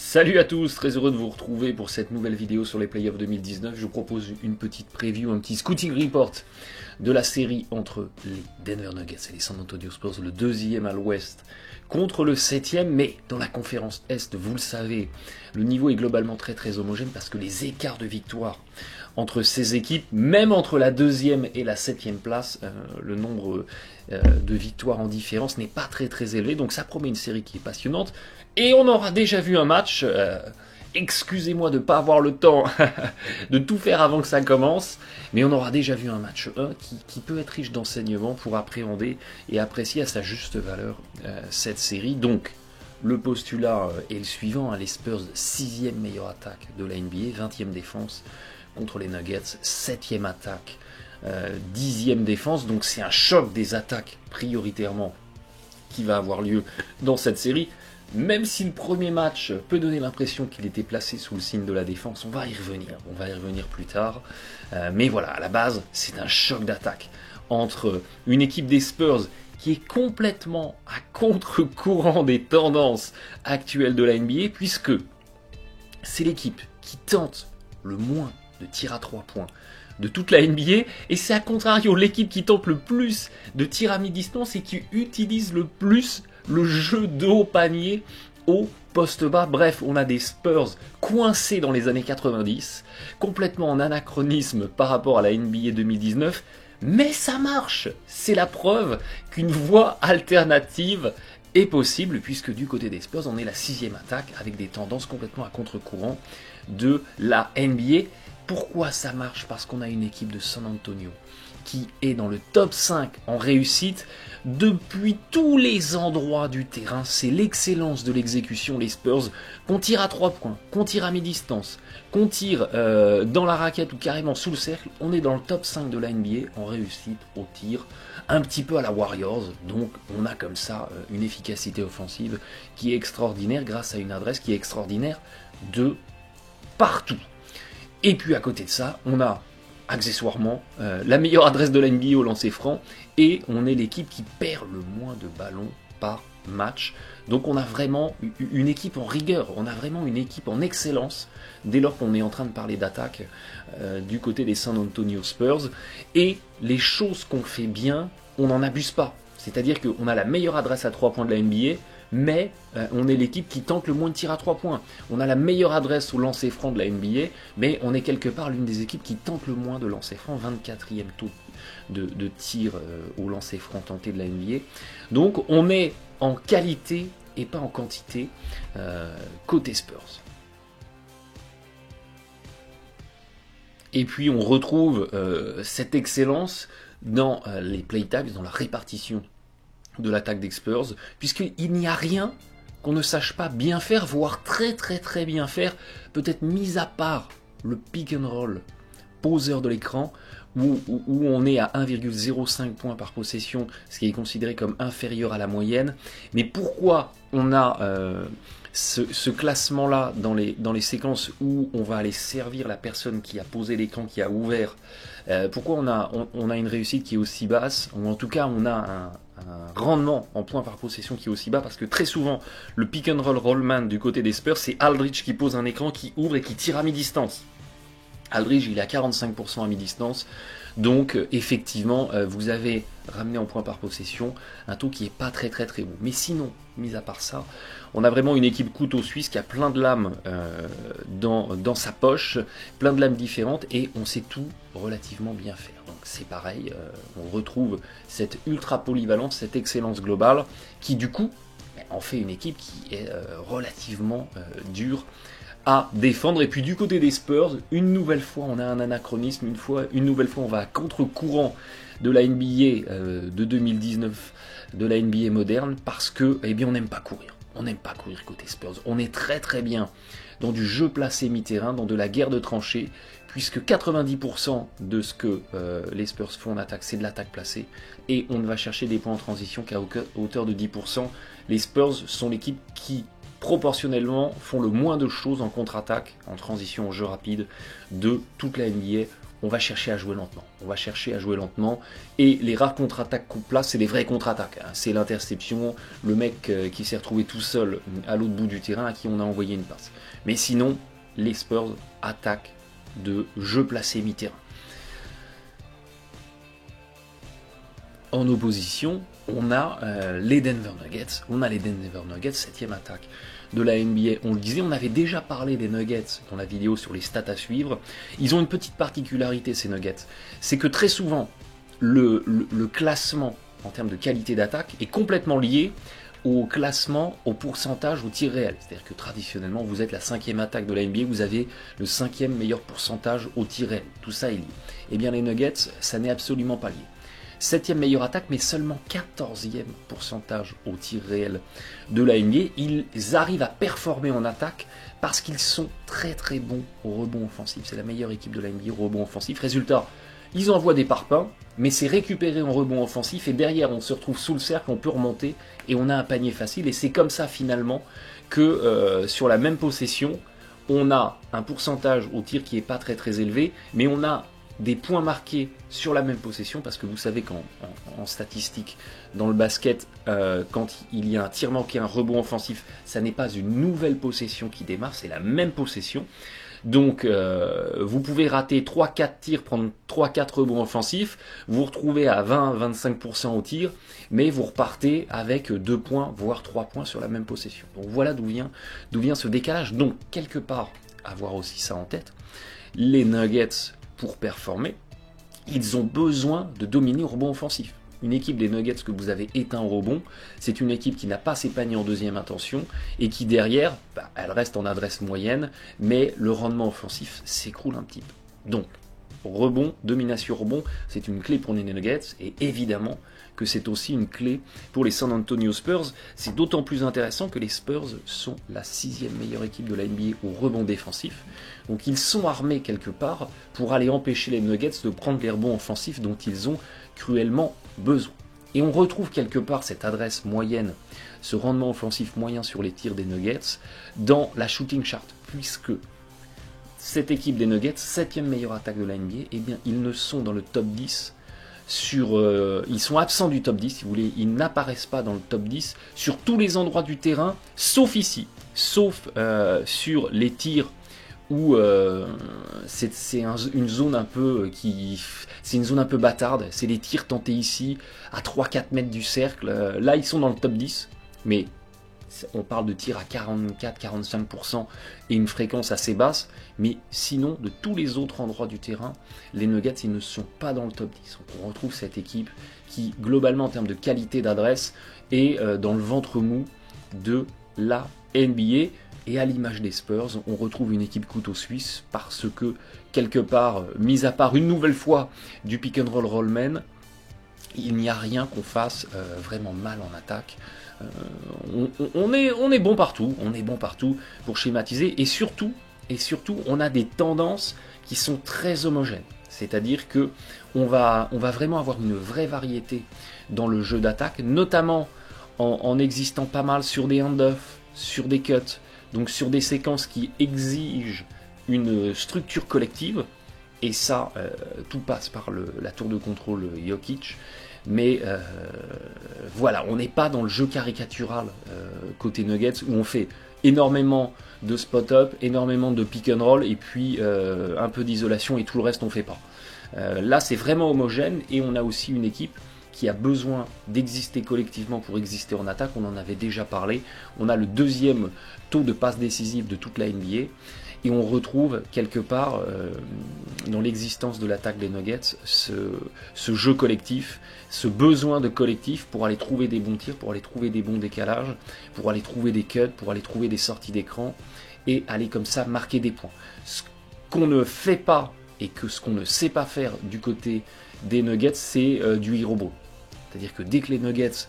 Salut à tous, très heureux de vous retrouver pour cette nouvelle vidéo sur les Playoffs 2019. Je vous propose une petite preview, un petit scouting report de la série entre les Denver Nuggets et les San Antonio Spurs, le deuxième à l'ouest contre le septième, mais dans la conférence Est, vous le savez, le niveau est globalement très homogène parce que les écarts de victoire entre ces équipes, même entre la deuxième et la septième place, le nombre de victoires en différence n'est pas très élevé, donc ça promet une série qui est passionnante, et on aura déjà vu un match, excusez-moi de ne pas avoir le temps de tout faire avant que ça commence, mais on aura déjà vu un match 1 qui peut être riche d'enseignements pour appréhender et apprécier à sa juste valeur cette série. Donc, le postulat est le suivant, les Spurs, 6e meilleure attaque de la NBA, 20e défense contre les Nuggets, 7e attaque, 10e défense, donc c'est un choc des attaques prioritairement qui va avoir lieu dans cette série. Même si le premier match peut donner l'impression qu'il était placé sous le signe de la défense, on va y revenir plus tard. Mais voilà, à la base, c'est un choc d'attaque entre une équipe des Spurs qui est complètement à contre-courant des tendances actuelles de la NBA, puisque c'est l'équipe qui tente le moins de tirs à 3 points de toute la NBA, et c'est à contrario l'équipe qui tente le plus de tirs à mi-distance et qui utilise le plus le jeu de haut panier au poste bas. Bref, on a des Spurs coincés dans les années 90, complètement en anachronisme par rapport à la NBA 2019, mais ça marche. C'est la preuve qu'une voie alternative est possible, puisque du côté des Spurs, on est la 6e attaque avec des tendances complètement à contre-courant de la NBA. Pourquoi ça marche? Parce qu'on a une équipe de San Antonio qui est dans le top 5 en réussite depuis tous les endroits du terrain. C'est l'excellence de l'exécution, les Spurs, qu'on tire à 3 points, qu'on tire à mi-distance, qu'on tire dans la raquette ou carrément sous le cercle. On est dans le top 5 de la NBA en réussite au tir, un petit peu à la Warriors. Donc on a comme ça une efficacité offensive qui est extraordinaire grâce à une adresse qui est extraordinaire de partout. Et puis à côté de ça, on a accessoirement la meilleure adresse de la NBA au lancer franc, et on est l'équipe qui perd le moins de ballons par match. Donc on a vraiment une équipe en rigueur, on a vraiment une équipe en excellence dès lors qu'on est en train de parler d'attaque du côté des San Antonio Spurs. Et les choses qu'on fait bien, on n'en abuse pas. C'est-à-dire qu'on a la meilleure adresse à 3 points de la NBA, mais on est l'équipe qui tente le moins de tirs à 3 points. On a la meilleure adresse au lancer franc de la NBA, mais on est quelque part l'une des équipes qui tente le moins de lancer franc, 24e taux de tir au lancer franc tenté de la NBA. Donc on est en qualité et pas en quantité côté Spurs. Et puis on retrouve cette excellence dans les playtimes, dans la répartition de l'attaque des Spurs, puisqu'il n'y a rien qu'on ne sache pas bien faire, voire très bien faire, peut-être mis à part le pick and roll poseur de l'écran, où on est à 1,05 points par possession, ce qui est considéré comme inférieur à la moyenne. Mais pourquoi on a ce classement-là dans les séquences où on va aller servir la personne qui a posé l'écran, qui a ouvert? Pourquoi on a une réussite qui est aussi basse, ou en tout cas on a un rendement en points par possession qui est aussi bas? Parce que très souvent, le pick and roll rollman du côté des Spurs, c'est Aldridge qui pose un écran, qui ouvre et qui tire à mi-distance. Aldridge, il est à 45% à mi-distance. Donc, effectivement, vous avez ramené en points par possession un taux qui n'est pas très bon. Mais sinon, mis à part ça, on a vraiment une équipe couteau suisse qui a plein de lames dans sa poche, plein de lames différentes, et on sait tout relativement bien faire. Donc c'est pareil, on retrouve cette ultra polyvalence, cette excellence globale, qui du coup en fait une équipe qui est relativement dure à défendre. Et puis du côté des Spurs, une nouvelle fois on a un anachronisme, une nouvelle fois on va à contre-courant de la NBA de 2019, de la NBA moderne, parce que on n'aime pas courir. On n'aime pas courir côté Spurs. On est très bien dans du jeu placé mi-terrain, dans de la guerre de tranchées, puisque 90% de ce que les Spurs font en attaque, c'est de l'attaque placée, et on ne va chercher des points en transition qu'à hauteur de 10%. Les Spurs sont l'équipe qui proportionnellement font le moins de choses en contre-attaque, en transition au jeu rapide, de toute la NBA on va chercher à jouer lentement. On va chercher à jouer lentement. Et les rares contre-attaques qu'on place, c'est des vraies contre-attaques. Hein. C'est l'interception, le mec qui s'est retrouvé tout seul à l'autre bout du terrain à qui on a envoyé une passe. Mais sinon, les Spurs attaquent de jeu placé mi-terrain. En opposition, on a les Denver Nuggets. On a les Denver Nuggets, 7e attaque de la NBA. On le disait, on avait déjà parlé des Nuggets dans la vidéo sur les stats à suivre. Ils ont une petite particularité, ces Nuggets. C'est que très souvent, le classement en termes de qualité d'attaque est complètement lié au classement, au pourcentage, au tir réel. C'est-à-dire que traditionnellement, vous êtes la 5e attaque de la NBA, vous avez le 5e meilleur pourcentage au tir réel. Tout ça est lié. Eh bien, les Nuggets, ça n'est absolument pas lié. 7e meilleure attaque, mais seulement 14e pourcentage au tir réel de la NBA. Ils arrivent à performer en attaque parce qu'ils sont très très bons au rebond offensif. C'est la meilleure équipe de la NBA au rebond offensif. Résultat, ils envoient des parpaings, mais c'est récupéré en rebond offensif et derrière on se retrouve sous le cercle, on peut remonter et on a un panier facile. Et c'est comme ça finalement que sur la même possession, on a un pourcentage au tir qui n'est pas très très élevé, mais on a des points marqués sur la même possession, parce que vous savez qu'en statistique, dans le basket, quand il y a un tir manqué, un rebond offensif, ça n'est pas une nouvelle possession qui démarre, c'est la même possession. Donc vous pouvez rater 3-4 tirs, prendre 3-4 rebonds offensifs, vous vous retrouvez à 20-25% au tir, mais vous repartez avec 2 points, voire 3 points sur la même possession. Donc voilà d'où vient ce décalage. Donc quelque part, avoir aussi ça en tête, les Nuggets, pour performer, ils ont besoin de dominer au rebond offensif. Une équipe des Nuggets que vous avez éteint au rebond, c'est une équipe qui n'a pas ses paniers en deuxième intention et qui derrière, elle reste en adresse moyenne, mais le rendement offensif s'écroule un petit peu. Donc, rebond, domination rebond, c'est une clé pour les Nuggets et évidemment que c'est aussi une clé pour les San Antonio Spurs. C'est d'autant plus intéressant que les Spurs sont la 6e meilleure équipe de la NBA au rebond défensif. Donc ils sont armés quelque part pour aller empêcher les Nuggets de prendre les rebonds offensifs dont ils ont cruellement besoin. Et on retrouve quelque part cette adresse moyenne, ce rendement offensif moyen sur les tirs des Nuggets dans la shooting chart, puisque cette équipe des Nuggets, 7e meilleure attaque de la NBA, eh bien ils ne sont dans le top 10 ils sont absents du top 10, si vous voulez, ils n'apparaissent pas dans le top 10 sur tous les endroits du terrain, sauf ici, sauf sur les tirs où c'est une zone un peu c'est une zone un peu bâtarde, c'est les tirs tentés ici à 3-4 mètres du cercle. Là ils sont dans le top 10, mais on parle de tirs à 44-45% et une fréquence assez basse, mais sinon de tous les autres endroits du terrain, les Nuggets ils ne sont pas dans le top 10. Donc on retrouve cette équipe qui globalement en termes de qualité d'adresse est dans le ventre mou de la NBA. Et à l'image des Spurs, on retrouve une équipe couteau suisse parce que, quelque part, mis à part une nouvelle fois du pick and roll rollman, il n'y a rien qu'on fasse vraiment mal en attaque. On est bon partout, pour schématiser, et surtout, on a des tendances qui sont très homogènes. C'est-à-dire que on va vraiment avoir une vraie variété dans le jeu d'attaque, notamment en existant pas mal sur des hand-offs, sur des cuts, donc sur des séquences qui exigent une structure collective, et ça, tout passe par la tour de contrôle Jokic, mais voilà, on n'est pas dans le jeu caricatural côté Nuggets, où on fait énormément de spot-up, énormément de pick and roll, et puis un peu d'isolation, et tout le reste on ne fait pas. Là c'est vraiment homogène, et on a aussi une équipe qui a besoin d'exister collectivement pour exister en attaque. On en avait déjà parlé. On a le 2e taux de passes décisives de toute la NBA. Et on retrouve quelque part dans l'existence de l'attaque des Nuggets ce jeu collectif, ce besoin de collectif pour aller trouver des bons tirs, pour aller trouver des bons décalages, pour aller trouver des cuts, pour aller trouver des sorties d'écran et aller comme ça marquer des points. Ce qu'on ne fait pas et que ce qu'on ne sait pas faire du côté des Nuggets, c'est du hero ball. C'est-à-dire que dès que les Nuggets,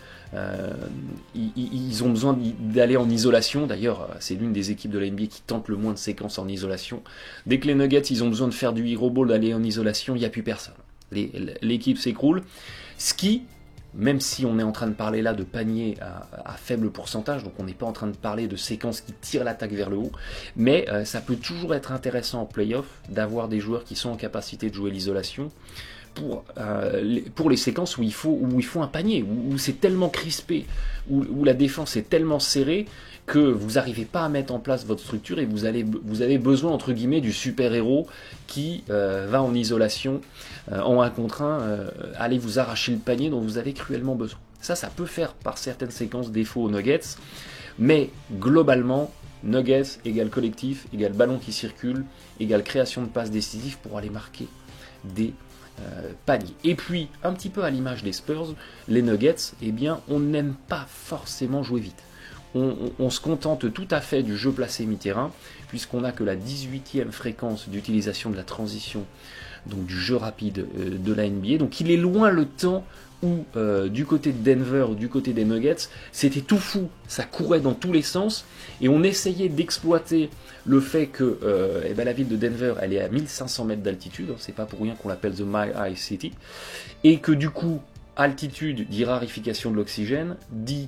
ils ont besoin d'aller en isolation, d'ailleurs c'est l'une des équipes de la NBA qui tente le moins de séquences en isolation, dès que les Nuggets ils ont besoin de faire du hero ball, d'aller en isolation, il n'y a plus personne. L'équipe s'écroule, ce qui même si on est en train de parler là de panier à faible pourcentage, donc on n'est pas en train de parler de séquences qui tirent l'attaque vers le haut, mais ça peut toujours être intéressant en playoff d'avoir des joueurs qui sont en capacité de jouer l'isolation pour les séquences où il faut un panier, où c'est tellement crispé, où la défense est tellement serrée que vous n'arrivez pas à mettre en place votre structure et vous avez besoin entre guillemets du super-héros qui va en isolation, en 1 contre 1, aller vous arracher le panier dont vous avez cruellement besoin. Ça peut faire par certaines séquences défaut aux Nuggets, mais globalement, Nuggets égale collectif, égale ballon qui circule, égale création de passes décisives pour aller marquer des panier. Et puis, un petit peu à l'image des Spurs, les Nuggets, eh bien, on n'aime pas forcément jouer vite. On se contente tout à fait du jeu placé mi-terrain, puisqu'on n'a que la 18e fréquence d'utilisation de la transition, donc du jeu rapide de la NBA. Donc il est loin le temps où du côté de Denver ou du côté des Nuggets, c'était tout fou, ça courait dans tous les sens, et on essayait d'exploiter le fait que la ville de Denver, elle est à 1500 mètres d'altitude, hein, c'est pas pour rien qu'on l'appelle The Mile High City, et que du coup, altitude dit rarification de l'oxygène, dit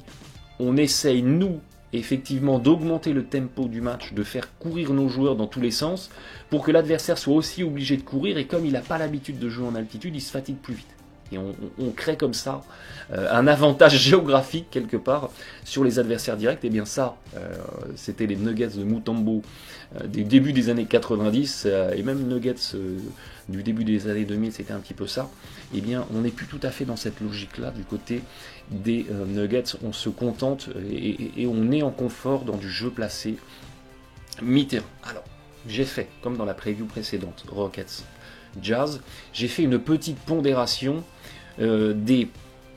on essaye, nous, effectivement, d'augmenter le tempo du match, de faire courir nos joueurs dans tous les sens, pour que l'adversaire soit aussi obligé de courir, et comme il n'a pas l'habitude de jouer en altitude, il se fatigue plus vite. Et on crée comme ça un avantage géographique quelque part sur les adversaires directs. Et bien ça, c'était les Nuggets de Mutombo des débuts des années 90 et même Nuggets du début des années 2000, c'était un petit peu ça. Et bien on n'est plus tout à fait dans cette logique-là du côté des Nuggets. On se contente et on est en confort dans du jeu placé mi-terrain. Alors, j'ai fait, comme dans la preview précédente, Rockets Jazz, j'ai fait une petite pondération des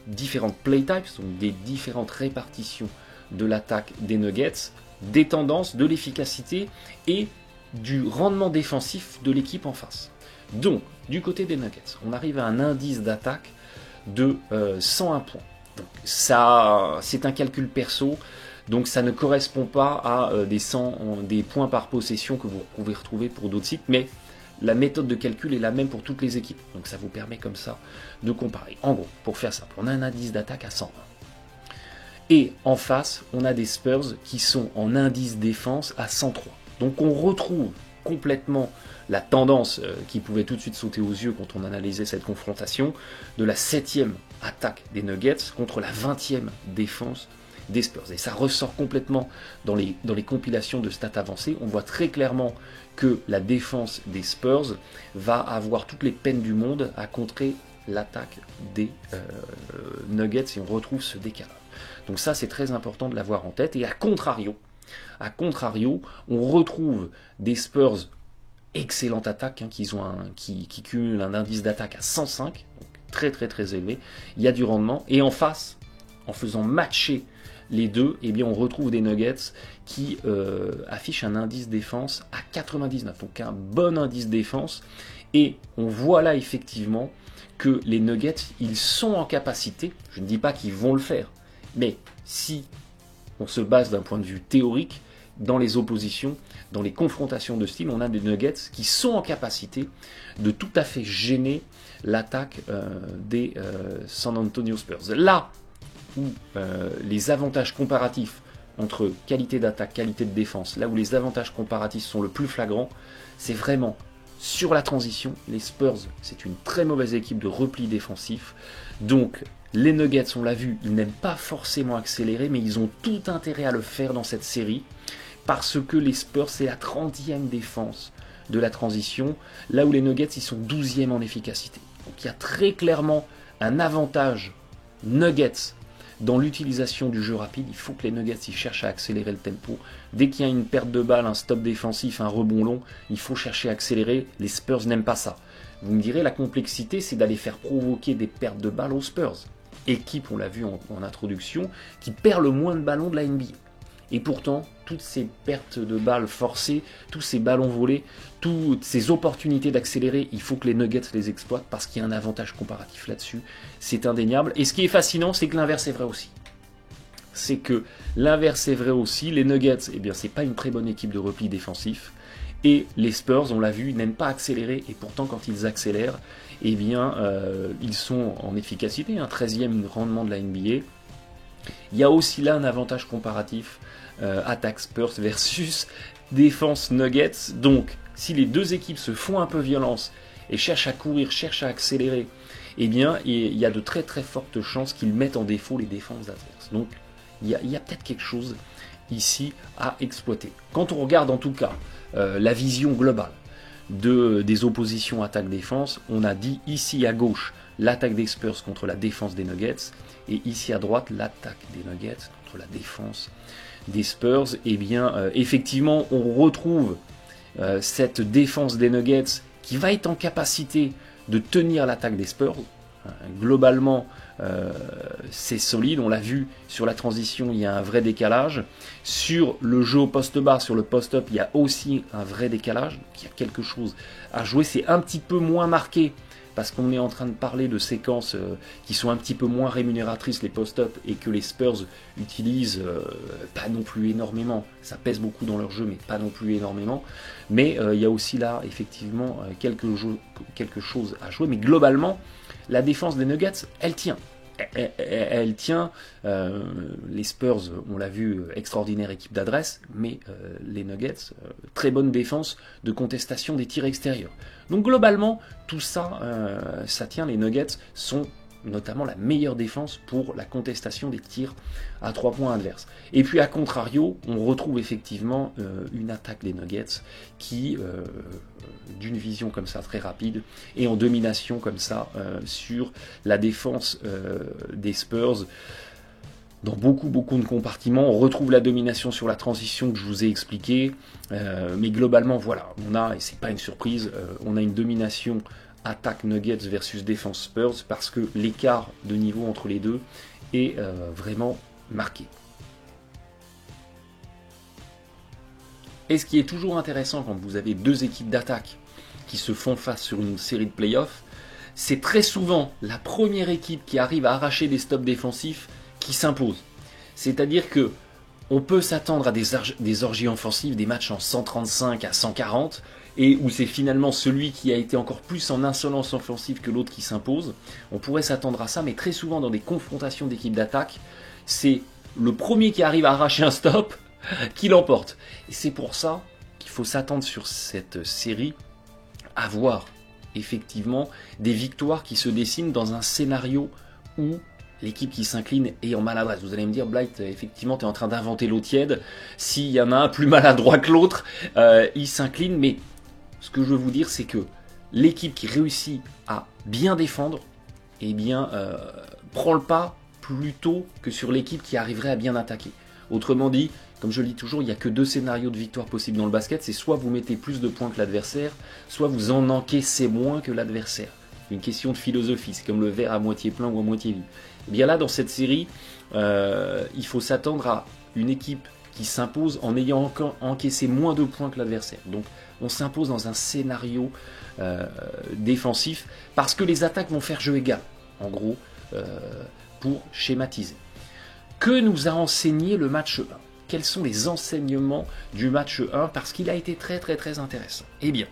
différentes playtypes, donc des différentes répartitions de l'attaque des Nuggets, des tendances, de l'efficacité et du rendement défensif de l'équipe en face. Donc, du côté des Nuggets, on arrive à un indice d'attaque de 101 points. Donc, ça, c'est un calcul perso, donc ça ne correspond pas à des points par possession que vous pouvez retrouver pour d'autres sites, mais la méthode de calcul est la même pour toutes les équipes. Donc ça vous permet comme ça de comparer. En gros, pour faire simple, on a un indice d'attaque à 101. Et en face, on a des Spurs qui sont en indice défense à 103. Donc on retrouve complètement la tendance qui pouvait tout de suite sauter aux yeux quand on analysait cette confrontation de la 7e attaque des Nuggets contre la 20e défense des Spurs. Et ça ressort complètement dans les compilations de stats avancées. On voit très clairement que la défense des Spurs va avoir toutes les peines du monde à contrer l'attaque des Nuggets et on retrouve ce décalage. Donc ça, c'est très important de l'avoir en tête. Et à contrario, on retrouve des Spurs excellente attaque, hein, qui cumulent un indice d'attaque à 105, donc très très très élevé. Il y a du rendement. Et en face, en faisant matcher les deux, eh bien on retrouve des Nuggets qui affichent un indice défense à 99, donc un bon indice défense, et on voit là effectivement que les Nuggets, ils sont en capacité, je ne dis pas qu'ils vont le faire, mais si on se base d'un point de vue théorique, dans les oppositions, dans les confrontations de style, on a des Nuggets qui sont en capacité de tout à fait gêner l'attaque des San Antonio Spurs. Là où les avantages comparatifs entre qualité d'attaque, qualité de défense, là où les avantages comparatifs sont le plus flagrants, c'est vraiment sur la transition. Les Spurs, c'est une très mauvaise équipe de repli défensif, donc les Nuggets, on l'a vu, ils n'aiment pas forcément accélérer, mais ils ont tout intérêt à le faire dans cette série, parce que les Spurs, c'est la 30e défense de la transition, là où les Nuggets, ils sont 12e en efficacité. Donc il y a très clairement un avantage Nuggets dans l'utilisation du jeu rapide. Il faut que les Nuggets ils cherchent à accélérer le tempo. Dès qu'il y a une perte de balle, un stop défensif, un rebond long, il faut chercher à accélérer. Les Spurs n'aiment pas ça. Vous me direz, la complexité, c'est d'aller faire provoquer des pertes de balles aux Spurs. Équipe, on l'a vu en introduction, qui perd le moins de ballons de la NBA. Et pourtant, toutes ces pertes de balles forcées, tous ces ballons volés, toutes ces opportunités d'accélérer, il faut que les Nuggets les exploitent parce qu'il y a un avantage comparatif là-dessus. C'est indéniable. Et ce qui est fascinant, c'est que l'inverse est vrai aussi. Les Nuggets, eh bien, c'est pas une très bonne équipe de repli défensif. Et les Spurs, on l'a vu, n'aiment pas accélérer, et pourtant quand ils accélèrent, eh bien, ils sont en efficacité, un 13e rendement de la NBA. Il y a aussi là un avantage comparatif, attaque Spurs versus défense Nuggets. Donc, si les deux équipes se font un peu violence et cherchent à courir, cherchent à accélérer, eh bien, il y a de très très fortes chances qu'ils mettent en défaut les défenses adverses. Donc, il y a peut-être quelque chose ici à exploiter. Quand on regarde en tout cas la vision globale des oppositions attaque-défense, on a dit ici à gauche l'attaque des Spurs contre la défense des Nuggets, et ici à droite l'attaque des Nuggets contre la défense des Spurs. Et bien effectivement on retrouve cette défense des Nuggets qui va être en capacité de tenir l'attaque des Spurs. Globalement, c'est solide, on l'a vu sur la transition, il y a un vrai décalage. Sur le jeu au poste bas, sur le post-up, il y a aussi un vrai décalage. Il y a quelque chose à jouer, c'est un petit peu moins marqué, parce qu'on est en train de parler de séquences qui sont un petit peu moins rémunératrices, les post-up, et que les Spurs utilisent pas non plus énormément. Ça pèse beaucoup dans leur jeu, mais pas non plus énormément. Mais il y a aussi là, effectivement, quelque chose à jouer. Mais globalement, la défense des Nuggets, elle tient. Elle tient. Les Spurs, on l'a vu, extraordinaire équipe d'adresse, mais les Nuggets, très bonne défense de contestation des tirs extérieurs. Donc globalement, tout ça, ça tient. Les Nuggets sont notamment la meilleure défense pour la contestation des tirs à 3 points adverses. Et puis à contrario, on retrouve effectivement une attaque des Nuggets qui, d'une vision comme ça très rapide, et en domination comme ça sur la défense des Spurs. Dans beaucoup de compartiments, on retrouve la domination sur la transition que je vous ai expliqué, mais globalement voilà, on a, et c'est pas une surprise, on a une domination attaque Nuggets versus défense Spurs, parce que l'écart de niveau entre les deux est vraiment marqué. Et ce qui est toujours intéressant quand vous avez deux équipes d'attaque qui se font face sur une série de playoffs, c'est très souvent la première équipe qui arrive à arracher des stops défensifs qui s'impose. C'est-à-dire que on peut s'attendre à des orgies offensives, des matchs en 135 à 140, et où c'est finalement celui qui a été encore plus en insolence offensive que l'autre qui s'impose. On pourrait s'attendre à ça, mais très souvent dans des confrontations d'équipes d'attaque, c'est le premier qui arrive à arracher un stop qui l'emporte. Et c'est pour ça qu'il faut s'attendre sur cette série à voir effectivement des victoires qui se dessinent dans un scénario où l'équipe qui s'incline est en maladresse. Vous allez me dire, Blight, effectivement, tu es en train d'inventer l'eau tiède. S'il y en a un plus maladroit que l'autre, il s'incline. Mais ce que je veux vous dire, c'est que l'équipe qui réussit à bien défendre, eh bien, prend le pas plutôt que sur l'équipe qui arriverait à bien attaquer. Autrement dit, comme je le dis toujours, il n'y a que deux scénarios de victoire possibles dans le basket. C'est soit vous mettez plus de points que l'adversaire, soit vous en encaissez moins que l'adversaire. Une question de philosophie, c'est comme le verre à moitié plein ou à moitié vide. Et bien là, dans cette série, il faut s'attendre à une équipe qui s'impose en ayant encaissé moins de points que l'adversaire. Donc on s'impose dans un scénario défensif parce que les attaques vont faire jeu égal, en gros, pour schématiser. Que nous a enseigné le match 1 ? Quels sont les enseignements du match 1 ? Parce qu'il a été très très très intéressant. Eh bien,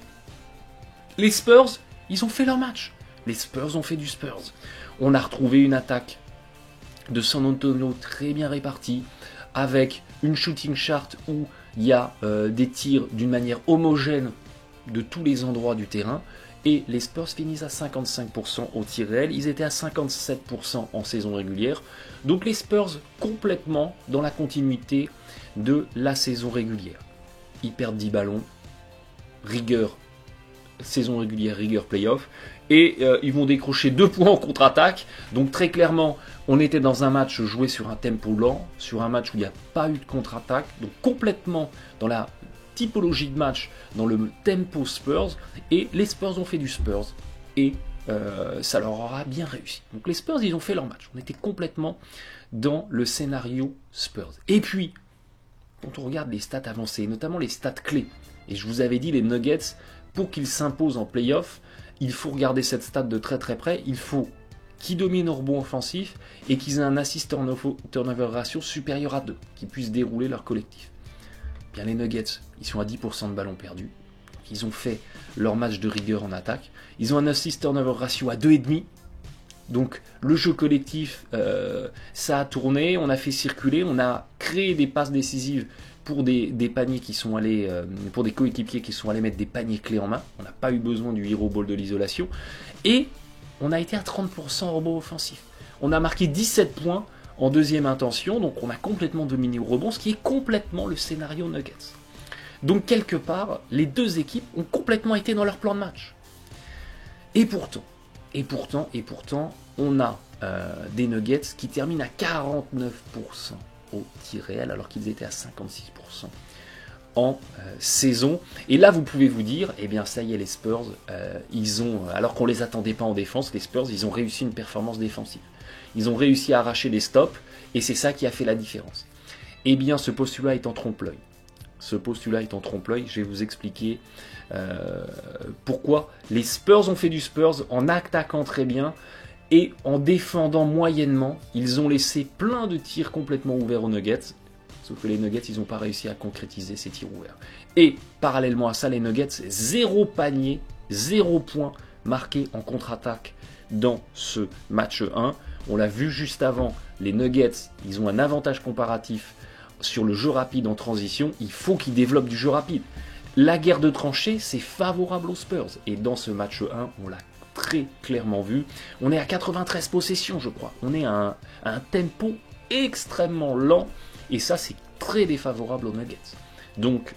les Spurs, ils ont fait leur match. Les Spurs ont fait du Spurs. On a retrouvé une attaque de San Antonio très bien répartie, avec une shooting chart où il y a des tirs d'une manière homogène de tous les endroits du terrain. Et les Spurs finissent à 55% au tir réel. Ils étaient à 57% en saison régulière. Donc les Spurs complètement dans la continuité de la saison régulière. Ils perdent 10 ballons. Rigueur saison régulière, rigueur playoff. Et ils vont décrocher 2 points en contre-attaque. Donc très clairement, on était dans un match joué sur un tempo lent. Sur un match où il n'y a pas eu de contre-attaque. Donc complètement dans la typologie de match, dans le tempo Spurs, et les Spurs ont fait du Spurs, et ça leur aura bien réussi. Donc les Spurs, ils ont fait leur match. On était complètement dans le scénario Spurs. Et puis, quand on regarde les stats avancées, notamment les stats clés, et je vous avais dit, les Nuggets, pour qu'ils s'imposent en playoff, il faut regarder cette stat de très très près, il faut qu'ils dominent au rebond offensif, et qu'ils aient un assist turnover ratio supérieur à 2, qu'ils puissent dérouler leur collectif. Bien les Nuggets, ils sont à 10% de ballons perdus, Ils ont fait leur match de rigueur en attaque. Ils ont un assist turnover ratio à 2,5. Donc le jeu collectif, ça a tourné, on a fait circuler, on a créé des passes décisives pour des paniers qui sont allés, pour des coéquipiers qui sont allés mettre des paniers clés en main. On n'a pas eu besoin du hero ball de l'isolation. Et on a été à 30% en rebond offensif. On a marqué 17 points en deuxième intention, donc on a complètement dominé au rebond, ce qui est complètement le scénario Nuggets. Donc quelque part, les deux équipes ont complètement été dans leur plan de match. Et pourtant, on a des Nuggets qui terminent à 49% au tir réel, alors qu'ils étaient à 56% en saison. Et là, vous pouvez vous dire, eh bien ça y est, les Spurs, alors qu'on les attendait pas en défense, les Spurs, ils ont réussi une performance défensive. Ils ont réussi à arracher des stops, et c'est ça qui a fait la différence. Eh bien, ce postulat est en trompe-l'œil. Je vais vous expliquer pourquoi les Spurs ont fait du Spurs en attaquant très bien et en défendant moyennement. Ils ont laissé plein de tirs complètement ouverts aux Nuggets, sauf que les Nuggets, ils n'ont pas réussi à concrétiser ces tirs ouverts. Et parallèlement à ça, les Nuggets, 0 panier, 0 point marqué en contre-attaque dans ce match 1. On l'a vu juste avant, les Nuggets, ils ont un avantage comparatif sur le jeu rapide en transition. Il faut qu'ils développent du jeu rapide. La guerre de tranchées, c'est favorable aux Spurs. Et dans ce match 1, on l'a très clairement vu. On est à 93 possessions, je crois. On est à un tempo extrêmement lent. Et ça, c'est très défavorable aux Nuggets. Donc,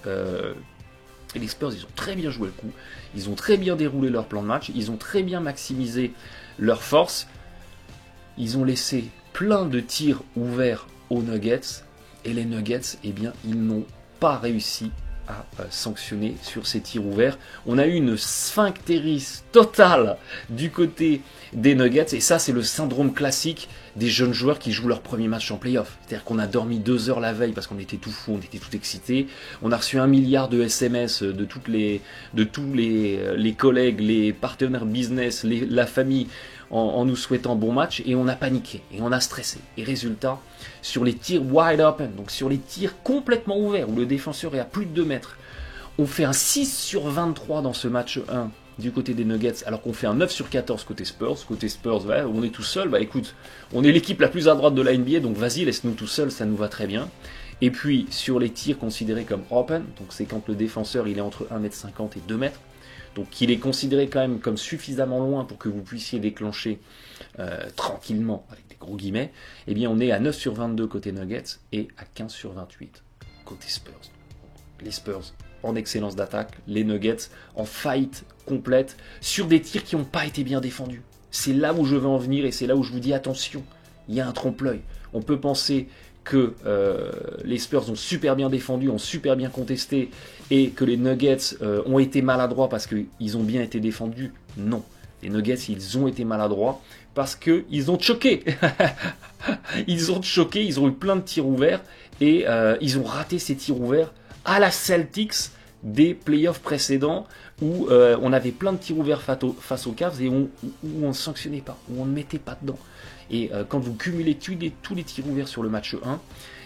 les Spurs, ils ont très bien joué le coup. Ils ont très bien déroulé leur plan de match. Ils ont très bien maximisé leur force. Ils ont laissé plein de tirs ouverts aux Nuggets. Et les Nuggets, eh bien, ils n'ont pas réussi à sanctionner sur ces tirs ouverts. On a eu une sphinctéris totale du côté des Nuggets, et ça c'est le syndrome classique des jeunes joueurs qui jouent leur premier match en playoff. C'est-à-dire qu'on a dormi 2 heures la veille parce qu'on était tout fou, on était tout excité. On a reçu 1 milliard de SMS de tous les collègues, les partenaires business, la famille, en nous souhaitant bon match, et on a paniqué, et on a stressé. Et résultat, sur les tirs wide open, donc sur les tirs complètement ouverts, où le défenseur est à plus de 2 mètres, on fait un 6 sur 23 dans ce match 1 du côté des Nuggets, alors qu'on fait un 9 sur 14 côté Spurs. Côté Spurs, ouais, on est tout seul, bah écoute, on est l'équipe la plus à droite de la NBA, donc vas-y, laisse-nous tout seul, ça nous va très bien. Et puis, sur les tirs considérés comme open, donc c'est quand le défenseur il est entre 1m50 et 2 mètres, donc il est considéré quand même comme suffisamment loin pour que vous puissiez déclencher tranquillement, avec des gros guillemets, eh bien on est à 9 sur 22 côté Nuggets et à 15 sur 28 côté Spurs. Les Spurs en excellence d'attaque, les Nuggets en fight complète, sur des tirs qui n'ont pas été bien défendus. C'est là où je veux en venir, et c'est là où je vous dis attention, il y a un trompe-l'œil. On peut penser que les Spurs ont super bien défendu, ont super bien contesté, et que les Nuggets ont été maladroits parce qu'ils ont bien été défendus. Non, les Nuggets, ils ont été maladroits parce qu'ils ont choqué. Ils ont choqué, ils ont eu plein de tirs ouverts, et ils ont raté ces tirs ouverts à la Celtics des playoffs précédents, où on avait plein de tirs ouverts face aux Cavs, et où on ne sanctionnait pas, où on ne mettait pas dedans. Et quand vous cumulez tous les tirs ouverts sur le match 1,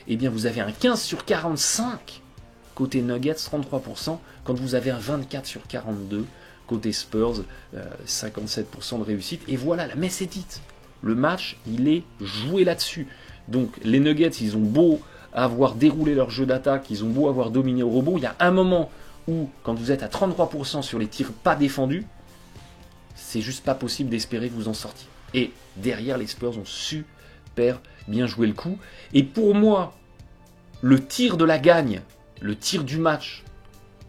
eh bien vous avez un 15 sur 45 côté Nuggets, 33%, quand vous avez un 24 sur 42 côté Spurs, 57% de réussite. Et voilà, la messe est dite. Le match, il est joué là-dessus. Donc les Nuggets, ils ont beau avoir déroulé leur jeu d'attaque, ils ont beau avoir dominé au rebond, il y a un moment où, quand vous êtes à 33% sur les tirs pas défendus, c'est juste pas possible d'espérer vous en sortir. Et derrière, les Spurs ont super bien joué le coup. Et pour moi, le tir de la gagne, le tir du match,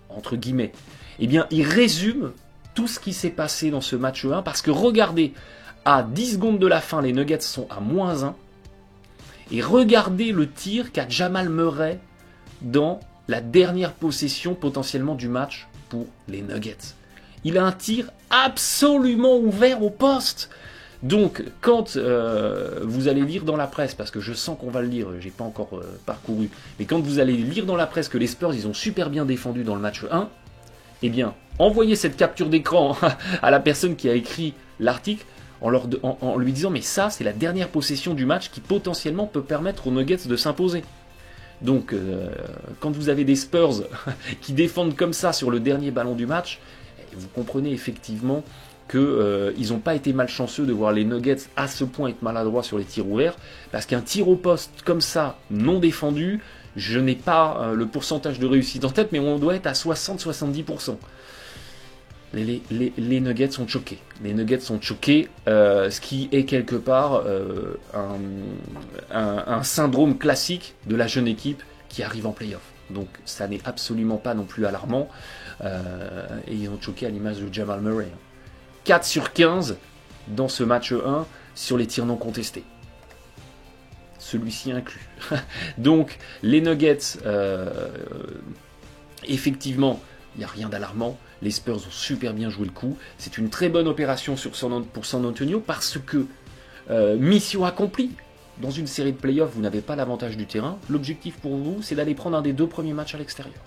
entre guillemets, eh bien, il résume tout ce qui s'est passé dans ce match 1. Parce que regardez, à 10 secondes de la fin, les Nuggets sont à -1. Et regardez le tir qu'a Jamal Murray dans la dernière possession potentiellement du match pour les Nuggets. Il a un tir absolument ouvert au poste. Donc, quand vous allez lire dans la presse, parce que je sens qu'on va le lire, j'ai pas encore parcouru, mais quand vous allez lire dans la presse que les Spurs, ils ont super bien défendu dans le match 1, eh bien, envoyez cette capture d'écran à la personne qui a écrit l'article, en lui disant, mais ça, c'est la dernière possession du match qui potentiellement peut permettre aux Nuggets de s'imposer. Donc, quand vous avez des Spurs qui défendent comme ça sur le dernier ballon du match, vous comprenez effectivement qu'ils n'ont pas été malchanceux de voir les Nuggets à ce point être maladroits sur les tirs ouverts, parce qu'un tir au poste comme ça, non défendu, je n'ai pas le pourcentage de réussite en tête, mais on doit être à 60-70%. Les Nuggets sont choqués. Les Nuggets sont choqués, ce qui est quelque part un syndrome classique de la jeune équipe qui arrive en play-off. Donc ça n'est absolument pas non plus alarmant. Et ils ont choqué à l'image de Jamal Murray. 4 sur 15 dans ce match 1 sur les tirs non contestés. Celui-ci inclus. Donc les Nuggets, effectivement, il n'y a rien d'alarmant. Les Spurs ont super bien joué le coup. C'est une très bonne opération pour San Antonio parce que mission accomplie. Dans une série de playoffs, vous n'avez pas l'avantage du terrain. L'objectif pour vous, c'est d'aller prendre un des 2 premiers matchs à l'extérieur.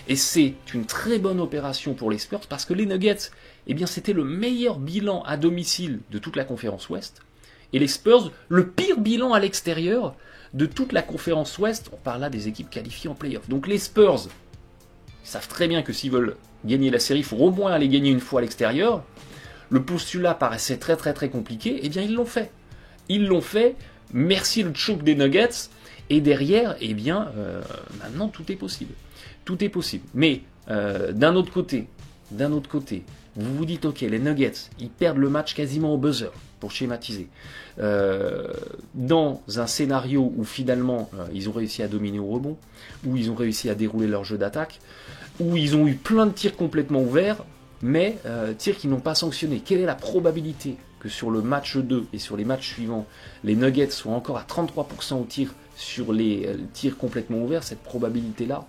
Et c'est une très bonne opération pour les Spurs parce que les Nuggets, eh bien, c'était le meilleur bilan à domicile de toute la conférence Ouest. Et les Spurs, le pire bilan à l'extérieur de toute la conférence Ouest. On parle là des équipes qualifiées en playoff. Donc les Spurs savent très bien que s'ils veulent gagner la série, il faut au moins aller gagner une fois à l'extérieur. Le postulat paraissait très très très compliqué. Eh bien, ils l'ont fait. Ils l'ont fait. Merci le choke des Nuggets. Et derrière, eh bien, maintenant tout est possible. Tout est possible. Mais d'un autre côté, vous vous dites, ok, les Nuggets, ils perdent le match quasiment au buzzer, pour schématiser. Dans un scénario où finalement, ils ont réussi à dominer au rebond, où ils ont réussi à dérouler leur jeu d'attaque, où ils ont eu plein de tirs complètement ouverts, mais tirs qui n'ont pas sanctionné. Quelle est la probabilité que sur le match 2 et sur les matchs suivants, les Nuggets soient encore à 33% au tir sur les tirs complètement ouverts? Cette probabilité-là,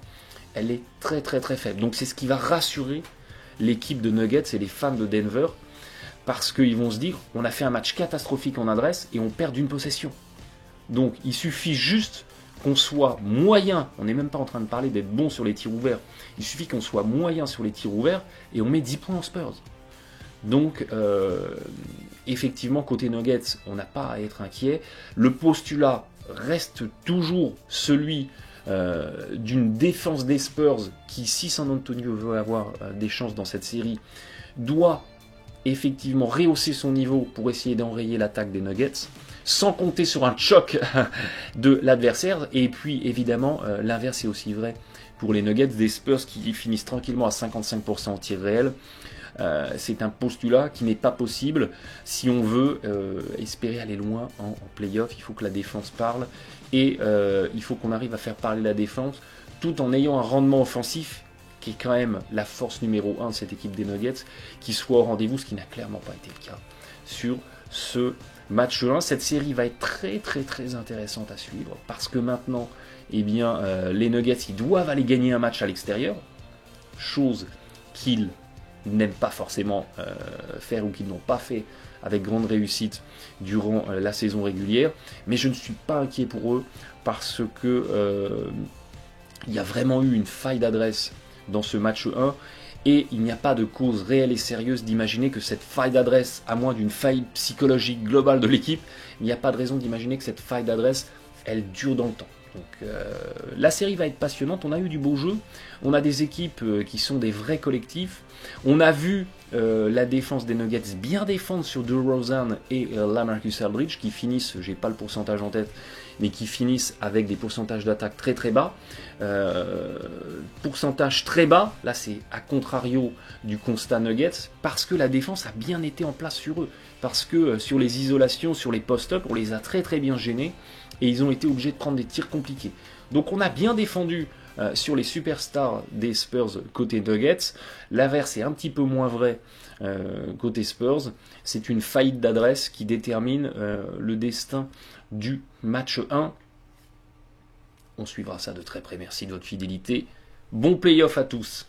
elle est très très très faible. Donc c'est ce qui va rassurer l'équipe de Nuggets et les fans de Denver, parce qu'ils vont se dire, on a fait un match catastrophique en adresse et on perd d'une possession. Donc il suffit juste qu'on soit moyen, on n'est même pas en train de parler d'être bon sur les tirs ouverts, il suffit qu'on soit moyen sur les tirs ouverts et on met 10 points en Spurs. Donc effectivement, côté Nuggets, on n'a pas à être inquiet. Le postulat reste toujours celui d'une défense des Spurs qui, si San Antonio veut avoir des chances dans cette série, doit effectivement rehausser son niveau pour essayer d'enrayer l'attaque des Nuggets, sans compter sur un choc de l'adversaire. Et puis évidemment, l'inverse est aussi vrai pour les Nuggets, des Spurs qui finissent tranquillement à 55% au tir réel. C'est un postulat qui n'est pas possible si on veut espérer aller loin en play-off. Il faut que la défense parle et il faut qu'on arrive à faire parler la défense tout en ayant un rendement offensif qui est quand même la force numéro 1 de cette équipe des Nuggets, qui soit au rendez-vous, ce qui n'a clairement pas été le cas sur ce match 1. Cette série va être très très très intéressante à suivre parce que maintenant, eh bien, les Nuggets, ils doivent aller gagner un match à l'extérieur, chose qu'ils n'aiment pas forcément faire ou qu'ils n'ont pas fait avec grande réussite durant la saison régulière. Mais je ne suis pas inquiet pour eux parce que il y a vraiment eu une faille d'adresse dans ce match 1 et il n'y a pas de cause réelle et sérieuse d'imaginer que cette faille d'adresse, à moins d'une faille psychologique globale de l'équipe, il n'y a pas de raison d'imaginer que cette faille d'adresse, elle dure dans le temps. Donc la série va être passionnante, on a eu du beau jeu, on a des équipes qui sont des vrais collectifs, on a vu la défense des Nuggets bien défendre sur DeRozan et LaMarcus Aldridge qui finissent, j'ai pas le pourcentage en tête, mais qui finissent avec des pourcentages d'attaque très très bas. Pourcentage très bas, là c'est à contrario du constat Nuggets, parce que la défense a bien été en place sur eux, parce que sur les isolations, sur les post-up, on les a très très bien gênés, et ils ont été obligés de prendre des tirs compliqués. Donc on a bien défendu sur les superstars des Spurs côté Nuggets. L'inverse est un petit peu moins vrai côté Spurs. C'est une faillite d'adresse qui détermine le destin du match 1. On suivra ça de très près. Merci de votre fidélité. Bon playoff à tous.